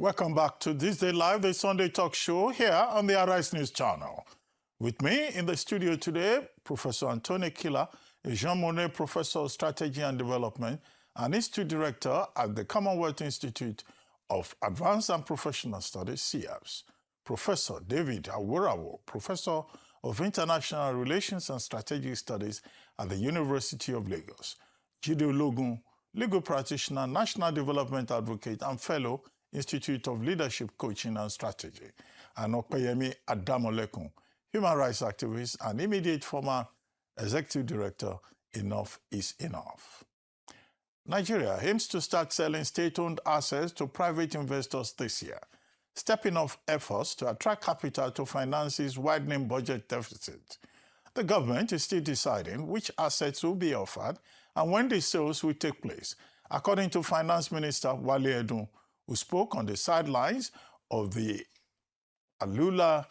Welcome back to This Day Live, the Sunday talk show here on the Arise News Channel. With me in the studio today, Professor Anthony Killer, a Jean Monnet Professor of Strategy and Development and Institute Director at the Commonwealth Institute of Advanced and Professional Studies, CAPS. Professor David Awurawo, Professor of International Relations and Strategic Studies at the University of Lagos. Jide Ologun, legal practitioner, national development advocate, and fellow Institute of Leadership Coaching and Strategy. And Opeyemi Adamolekun, human rights activist and immediate former executive director, Enough is Enough. Nigeria aims to start selling state-owned assets to private investors this year, stepping up efforts to attract capital to finance its widening budget deficit. The government is still deciding which assets will be offered and when the sales will take place, according to Finance Minister Wale Edun, who spoke on the sidelines of the Alula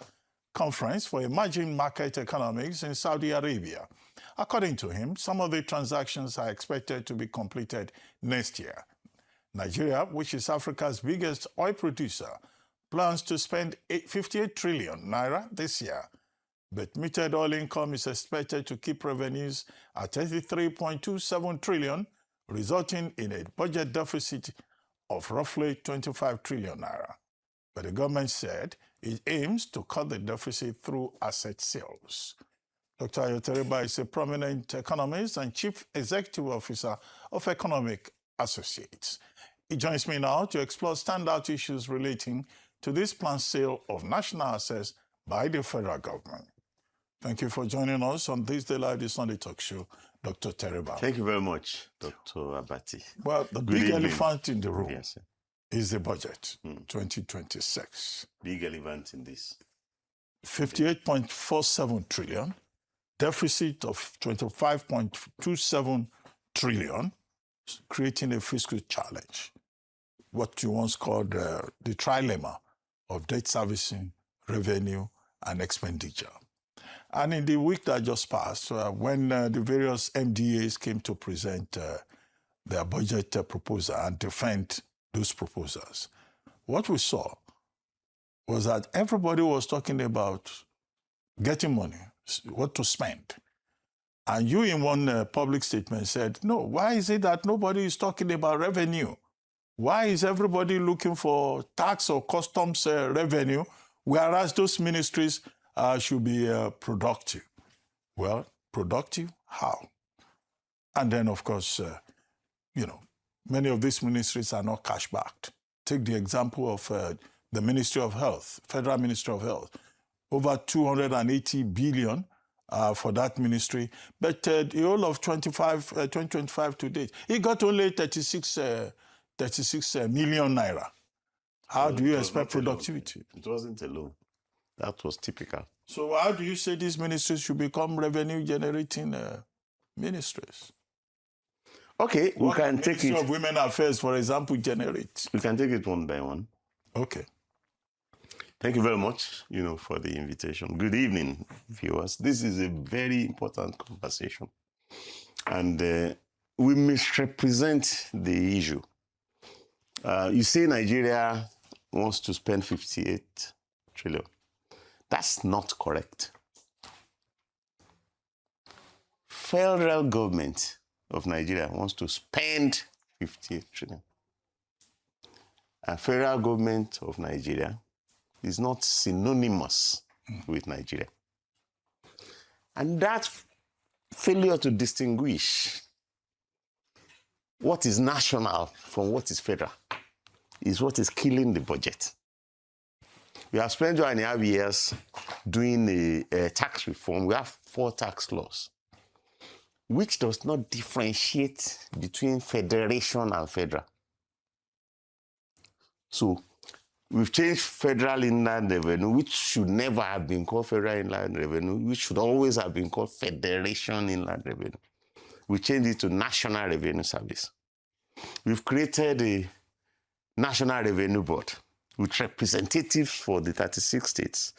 Conference for Emerging Market Economics in Saudi Arabia. According to him, some of the transactions are expected to be completed next year. Nigeria, which is Africa's biggest oil producer, plans to spend 58 trillion naira this year. But metered oil income is expected to keep revenues at 33.27 trillion, resulting in a budget deficit of roughly 25 trillion naira. But the government said it aims to cut the deficit through asset sales. Dr. Teriba is a prominent economist and chief executive officer of Economic Associates. He joins me now to explore standout issues relating to this planned sale of national assets by the federal government. Thank you for joining us on This Day Live, the Sunday talk show, Dr. Teriba. Thank you very much, Dr. Abati. Well, the big elephant in the room is the budget, 2026. Big elephant in this. 58.47 trillion, deficit of 25.27 trillion, creating a fiscal challenge, what you once called the trilemma of debt servicing, revenue, and expenditure. And in the week that just passed, when the various MDAs came to present their budget proposal and defend those proposals, what we saw was that everybody was talking about getting money, what to spend. And you in one public statement said, no, why is it that nobody is talking about revenue? Why is everybody looking for tax or customs revenue, whereas those ministries should be productive? Well, productive? How? And then, of course, many of these ministries are not cash-backed. Take the example of the Ministry of Health, Federal Ministry of Health, over 280 billion for that ministry. But the whole of 2025 to date, it got only 36 million naira. How do you expect productivity? It wasn't alone. That was typical. So how do you say these ministries should become revenue-generating ministries? Okay, we can take it. Ministry of Women Affairs, for example, generate. We can take it one by one. Okay. Thank you very much, for the invitation. Good evening, viewers. This is a very important conversation. And we misrepresent the issue. You say Nigeria wants to spend 58 trillion. That's not correct. Federal government of Nigeria wants to spend 58 trillion. And federal government of Nigeria is not synonymous with Nigeria. And that failure to distinguish what is national from what is federal is what is killing the budget. We have spent 1.5 years doing a tax reform. We have 4 tax laws, which does not differentiate between federation and federal. So we've changed federal inland revenue, which should never have been called federal inland revenue, which should always have been called federation inland revenue. We changed it to National Revenue Service. We've created a National Revenue Board with representatives for the 36 states,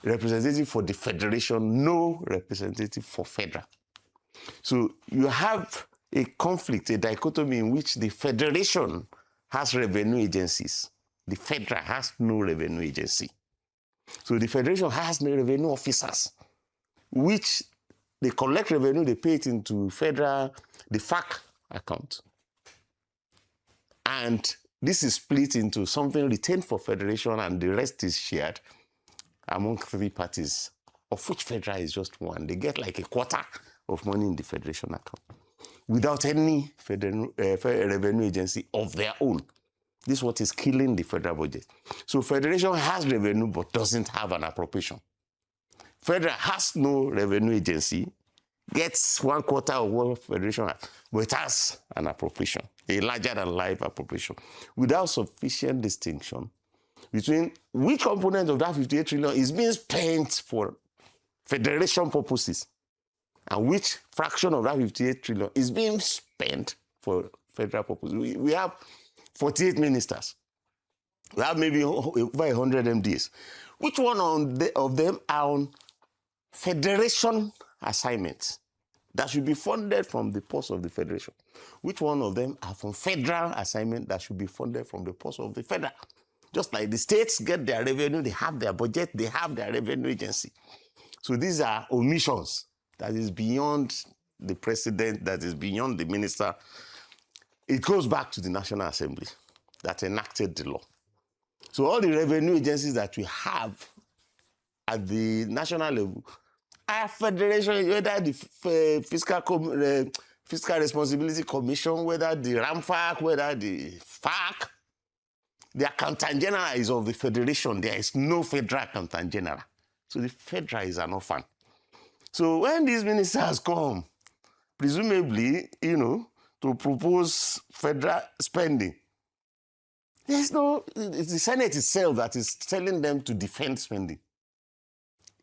representative for the federation, no representative for federal. So you have a conflict, a dichotomy in which the federation has revenue agencies. The federal has no revenue agency. So the federation has no revenue officers, which they collect revenue, they pay it into federal, the FAC account. And this is split into something retained for federation and the rest is shared among 3 parties, of which federal is just one. They get like a quarter of money in the federation account without any revenue agency of their own. This is what is killing the federal budget. So federation has revenue but doesn't have an appropriation. Federal has no revenue agency, gets 1/4 of what federation has, but it has an appropriation, a larger than life appropriation, without sufficient distinction between which component of that 58 trillion is being spent for federation purposes and which fraction of that 58 trillion is being spent for federal purposes. We have 48 ministers. We have maybe over 100 MDs. Which one of them are on federation assignments that should be funded from the purse of the federation? Which one of them are from federal assignment that should be funded from the purse of the federal? Just like the states get their revenue, they have their budget, they have their revenue agency. So these are omissions that is beyond the president, that is beyond the minister. It goes back to the National Assembly that enacted the law. So all the revenue agencies that we have at the national level are federation, whether the Fiscal Responsibility Commission, whether the RAMFAC, whether the FAC. The accountant general is of the federation. There is no federal accountant general. So the federal is an orphan. So when these ministers come, presumably, to propose federal spending, it's the Senate itself that is telling them to defend spending.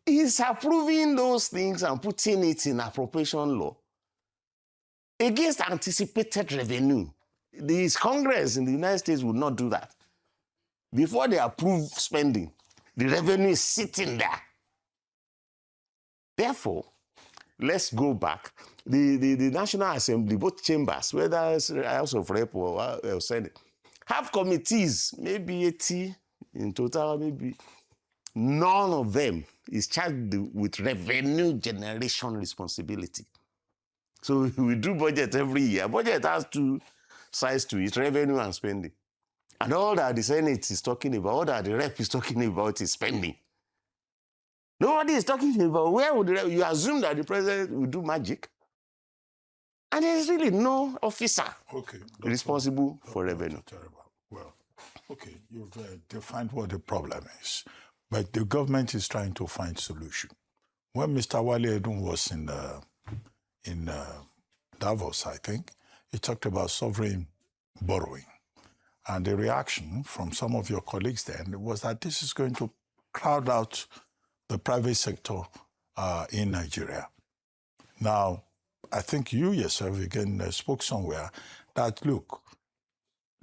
It's approving those things and putting it in appropriation law against anticipated revenue. The Congress in the United States would not do that. Before they approve spending, the revenue is sitting there. Therefore, let's go back. The National Assembly, both chambers, whether it's House of Rep or Senate, have committees, maybe 80 in total, maybe. None of them is charged with revenue generation responsibility. So we do budget every year. Budget has 2 sides to it, revenue and spending. And all that the Senate is talking about, all that the Rep is talking about is spending. Nobody is talking about where would you assume that the president will do magic. And there is really no officer responsible for revenue. Teriba. Well, okay, you've defined what the problem is. But the government is trying to find solution. When Mr. Wale Edun was in Davos, I think, he talked about sovereign borrowing. And the reaction from some of your colleagues then was that this is going to crowd out the private sector in Nigeria. Now, I think you yourself again spoke somewhere that, look,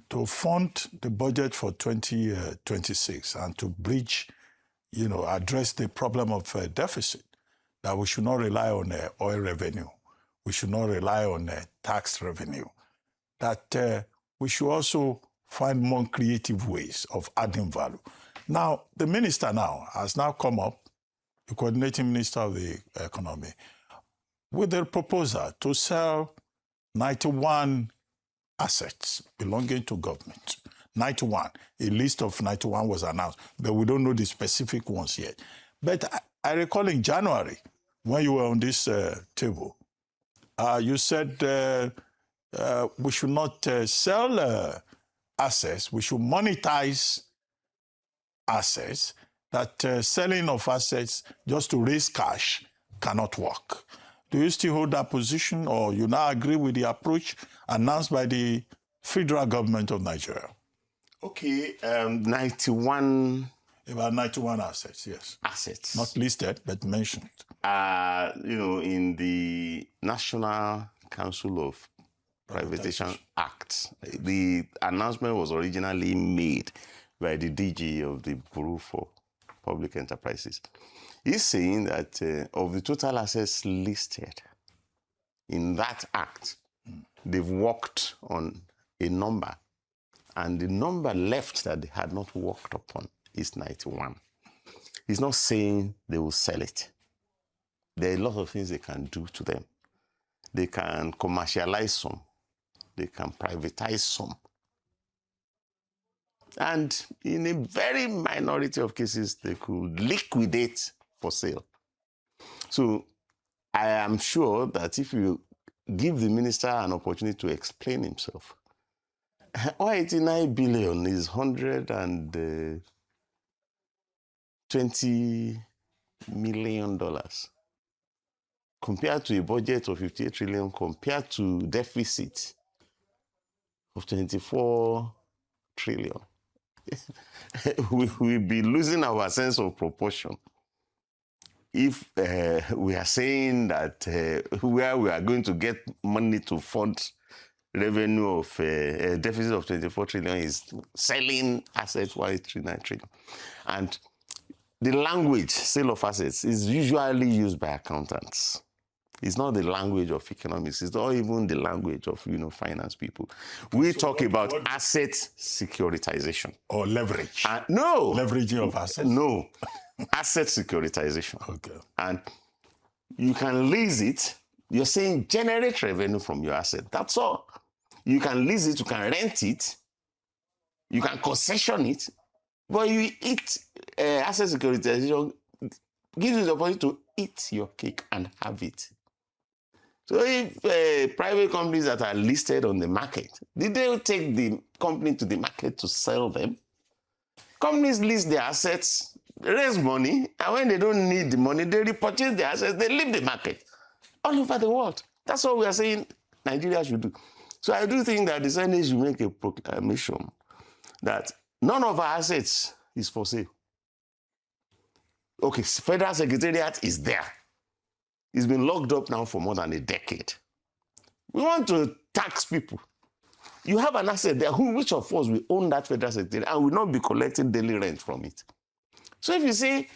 to fund the budget for 2026 and to bridge, address the problem of deficit, that we should not rely on oil revenue. We should not rely on tax revenue. That we should also find more creative ways of adding value. Now, the minister now has now come up, the coordinating minister of the economy, with a proposal to sell 91 assets belonging to government. 91. A list of 91 was announced, but we don't know the specific ones yet. But I recall in January, when you were on this table, you said we should not sell assets, we should monetize assets, that selling of assets just to raise cash cannot work. Do you still hold that position, or you now agree with the approach announced by the federal government of Nigeria? Okay, 91... About 91 assets, yes. Assets. Not listed, but mentioned. In the National Council of Privatization Act, the announcement was originally made by the DG of the Bureau for Public Enterprises. He's saying that of the total assets listed in that act, they've worked on a number And the number left that they had not worked upon is 91. It's not saying they will sell it. There are a lot of things they can do to them. They can commercialize some. They can privatize some. And in a very minority of cases, they could liquidate for sale. So I am sure that if you give the minister an opportunity to explain himself, 89 billion is $120 million compared to a budget of 58 trillion, compared to deficit of 24 trillion. We will be losing our sense of proportion if we are saying that where we are going to get money to fund revenue of a deficit of 24 trillion is selling assets worth 39 trillion. And the language, sale of assets, is usually used by accountants. It's not the language of economics. It's not even the language of finance people. We talk about asset securitization. Or leverage. No. Leveraging of assets? No. Asset securitization. Okay. And you can lease it. You're saying generate revenue from your asset. That's all. You can lease it, you can rent it, you can concession it, but asset securitization gives you the opportunity to eat your cake and have it. So if private companies that are listed on the market, did they take the company to the market to sell them? Companies list their assets, raise money, and when they don't need the money, they repurchase their assets, they leave the market all over the world. That's what we are saying Nigeria should do. So I do think that the Senate should make a proclamation that none of our assets is for sale. Okay, Federal Secretariat is there. It's been locked up now for more than a decade. We want to tax people. You have an asset there. Which of us will own that Federal Secretariat and will not be collecting daily rent from it? So if you say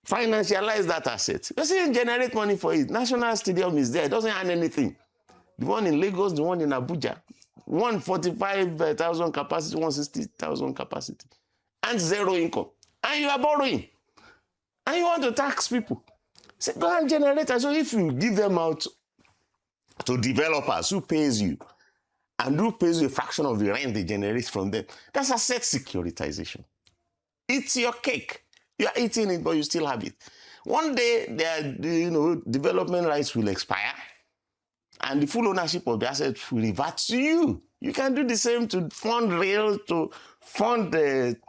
financialize that asset, you're saying generate money for it. National Stadium is there. It doesn't earn anything. The one in Lagos, the one in Abuja, 145,000 capacity, 160,000 capacity, and zero income. And you are borrowing. And you want to tax people. Say, go and generate. So if you give them out to developers who pays you, and who pays you a fraction of the rent they generate from them, that's asset securitization. It's your cake. You are eating it, but you still have it. One day, development rights will expire, and the full ownership of the asset will revert to you. You can do the same to fund rail, to fund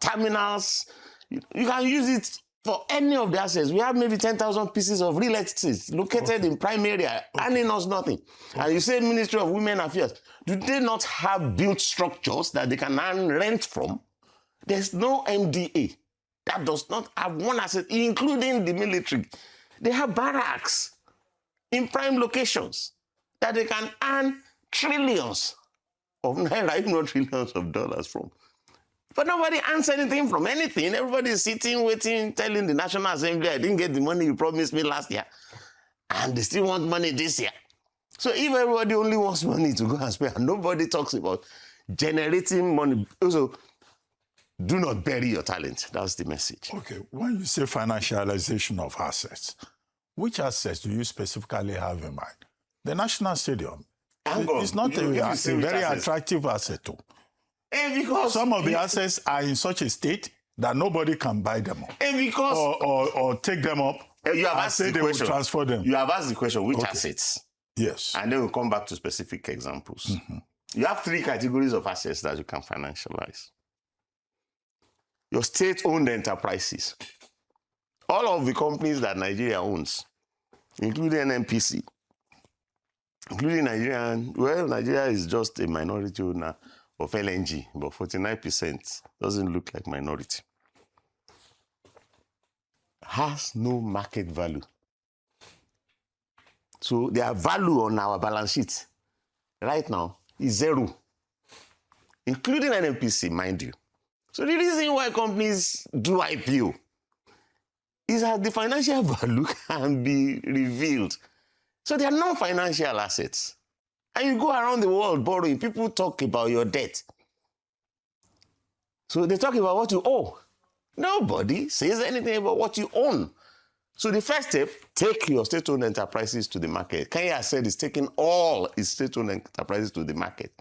terminals. You can use it for any of the assets. We have maybe 10,000 pieces of real estate located in prime area, earning us nothing. And you say Ministry of Women Affairs, do they not have built structures that they can earn rent from? There's no MDA that does not have one asset, including the military. They have barracks in prime locations that they can earn trillions of naira, if not trillions of dollars from. But nobody earns anything from anything. Everybody is sitting, waiting, telling the National Assembly, I didn't get the money you promised me last year. And they still want money this year. So if everybody only wants money to go and spend, and nobody talks about generating money. Also, do not bury your talent. That's the message. Okay, when you say financialization of assets, which assets do you specifically have in mind? The National Stadium. It's not a very attractive asset too. Because some of the assets are in such a state that nobody can buy them up. Because or take them up you have and say they will transfer them. You have asked the question, which assets? Yes. And then we'll come back to specific examples. Mm-hmm. You have three categories of assets that you can financialize. Your state-owned enterprises. All of the companies that Nigeria owns, including NNPC, including Nigeria is just a minority owner of LNG, but 49% doesn't look like minority. Has no market value. So their value on our balance sheet right now is zero, including NNPC, mind you. So the reason why companies do IPO is that the financial value can be revealed. So they are non-financial assets. And you go around the world borrowing. People talk about your debt. So they talk about what you owe. Nobody says anything about what you own. So the first step, take your state-owned enterprises to the market. Kenya said it's taking all its state-owned enterprises to the market.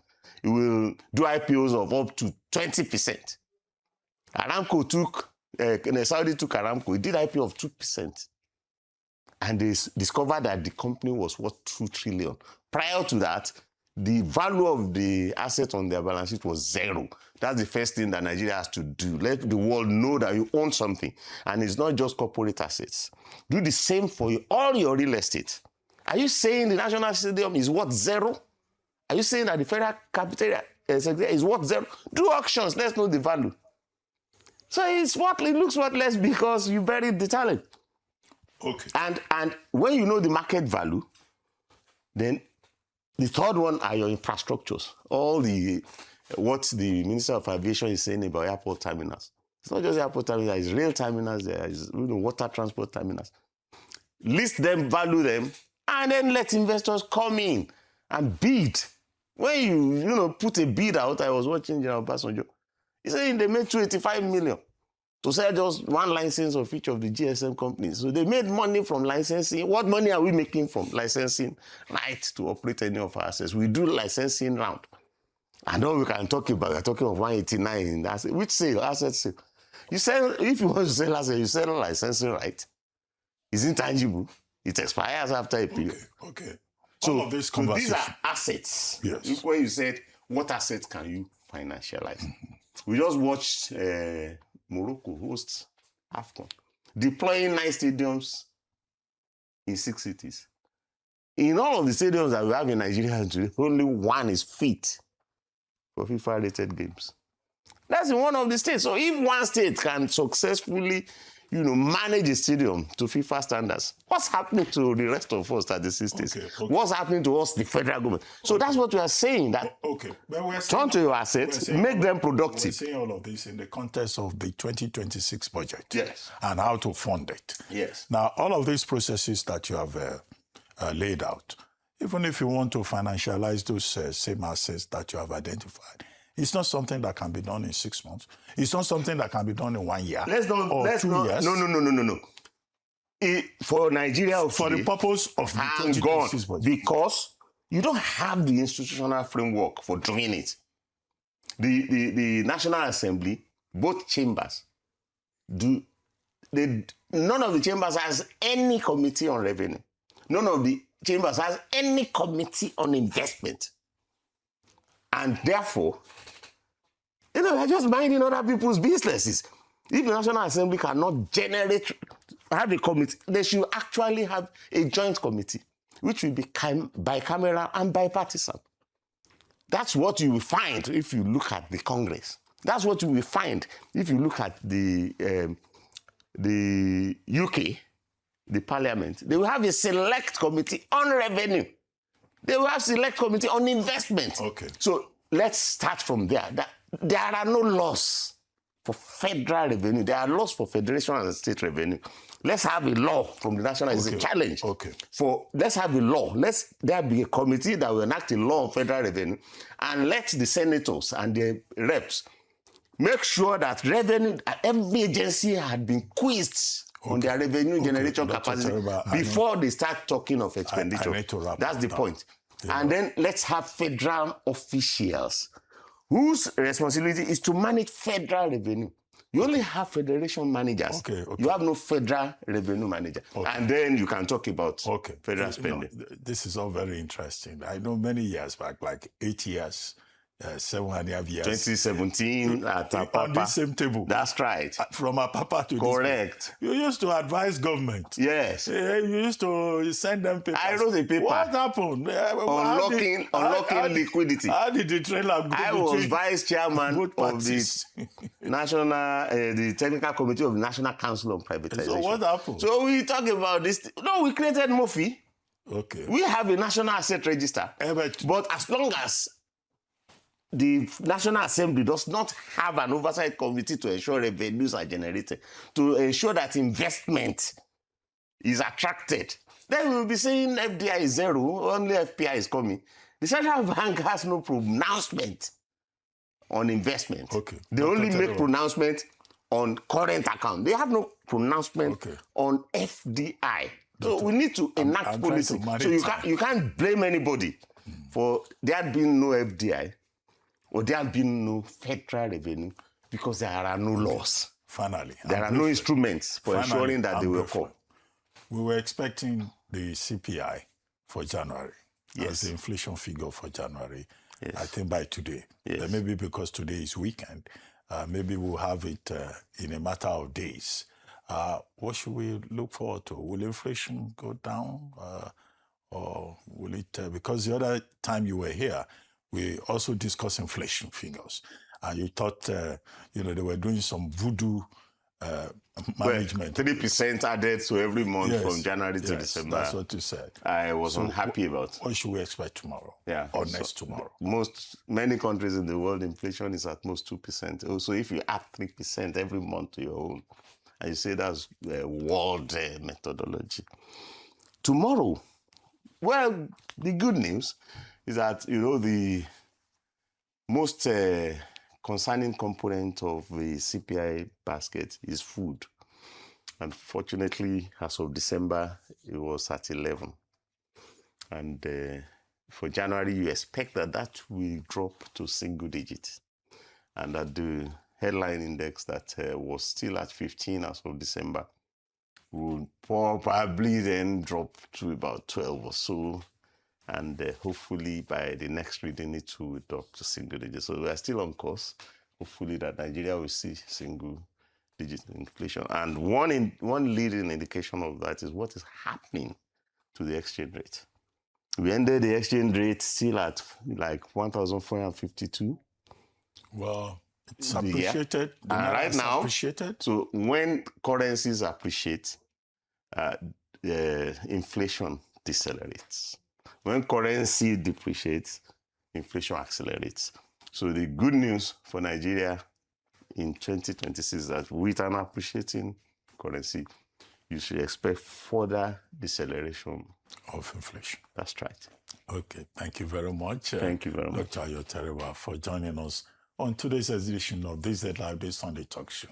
It will do IPOs of up to 20%. Aramco took, Saudi took Aramco, it did IPO of 2%. And they discovered that the company was worth 2 trillion. Prior to that, the value of the asset on their balance sheet was 0. That's the first thing that Nigeria has to do. Let the world know that you own something. And it's not just corporate assets. Do the same for all your real estate. Are you saying the National Stadium is worth 0? Are you saying that the Federal Capital Secretariat is worth 0? Do auctions. Let's know the value. So it looks worthless because you buried the talent. Okay. And when you know the market value, then the third one are your infrastructures. What the Minister of Aviation is saying about airport terminals. It's not just airport terminals, it's rail terminals, there's water transport terminals. List them, value them, and then let investors come in and bid. When you put a bid out, I was watching General Obasanjo. He said they made 285 million to sell just one license of each of the GSM companies. So they made money from licensing. What money are we making from licensing right to operate any of our assets? We do licensing round. And all we can talk about, we're talking of 189. That's which sale? Asset sale. You sell, if you want to sell asset, you sell licensing right. It's intangible. It expires after a period. Okay. So, all of this so conversation. these are assets. Yes. When you said, what assets can you financialize? We just watched Morocco host AFCON, deploying 9 stadiums in 6 cities. In all of the stadiums that we have in Nigeria today, only 1 is fit for FIFA-rated games. That's in one of the states. So if one state can successfully, manage a stadium to FIFA standards, what's happening to the rest of us at the states? Okay. What's happening to us, the federal government? So that's what we are saying. That But we're turn to your assets, make them productive. We're saying all of this in the context of the 2026 budget. Yes. And how to fund it. Yes. Now, all of these processes that you have laid out, even if you want to financialize those same assets that you have identified, it's not something that can be done in 6 months. It's not something that can be done in 1 year or 2 years. No. For Nigeria, for the purpose of the 2026 budget. Because you don't have the institutional framework for doing it. The National Assembly, both chambers, none of the chambers has any committee on revenue. None of the chambers has any committee on investment. And therefore, they're just minding other people's businesses. If the National Assembly cannot have a committee, they should actually have a joint committee, which will be bicameral and bipartisan. That's what you will find if you look at the Congress. That's what you will find if you look at the UK, the Parliament. They will have a select committee on revenue. They will have select committee on investment. Okay. So let's start from there. There are no laws for federal revenue. There are laws for federation and state revenue. Let's have a law from the national. It's a challenge. Okay. Let's have a law. There be a committee that will enact a law on federal revenue, and let the senators and the reps make sure that every agency had been quizzed on their revenue generation capacity before they start talking of expenditure. That's the point. And then let's have federal officials whose responsibility is to manage federal revenue. You only have federation managers. You have no federal revenue manager. And then you can talk about federal spending. This is all very interesting. I know many years back, like 8 years, 7.5 years. 2017 at Apapa. On the same table. That's right. From Apapa to correct. You used to advise government. Yes. You used to send them papers. I wrote a paper. What happened? Unlocking liquidity. How did the trailer go? I was vice chairman of the the technical committee of the National Council on Privatization. So what happened? So we talk about this. No, we created MOFI. Okay. We have a national asset register. But as long as the National Assembly does not have an oversight committee to ensure revenues are generated, to ensure that investment is attracted, then we will be saying FDI is 0, only FPI is coming. The central bank has no pronouncement on investment. Okay. They Dr. only make Teriba. pronouncement on current account. They have no pronouncement Okay. on FDI. So we need to enact I'm trying to policy. marry So time. you can't blame anybody for there being no FDI or there being no federal revenue because there are no laws. Finally. There are no instruments for ensuring that they will come. We were expecting the CPI for January. Yes. As the inflation figure for January. Yes. I think by today. Yes. Then maybe because today is weekend, maybe we'll have it in a matter of days. What should we look forward to? Will inflation go down? Or will it, because the other time you were here, we also discussed inflation figures. And you thought, they were doing some voodoo management. 3% added to every month from January to yes, December. That's what you said. I was unhappy about. What should we expect tomorrow? Yeah. Or next tomorrow? Many countries in the world, inflation is at most 2%. Also, if you add 3% every month to your own, and you say that's world methodology. Tomorrow, well, the good news is that, the most concerning component of the CPI basket is food. Unfortunately, as of December, it was at 11. And for January, you expect that will drop to single digits. And that the headline index that was still at 15 as of December will probably then drop to about 12 or so. And hopefully by the next reading, it will drop to single digits. So we are still on course. Hopefully that Nigeria will see single digit inflation. And one leading indication of that is what is happening to the exchange rate. We ended the exchange rate still at like 1,452. Well, it's appreciated. Right now, appreciated. So when currencies appreciate, inflation decelerates. When currency depreciates, inflation accelerates. So the good news for Nigeria in 2026 is that with an appreciating currency, you should expect further deceleration of inflation. That's right. Okay, thank you very much. Thank you very much. Dr. Teriba, for joining us on today's edition of This Live Day Sunday Talk Show.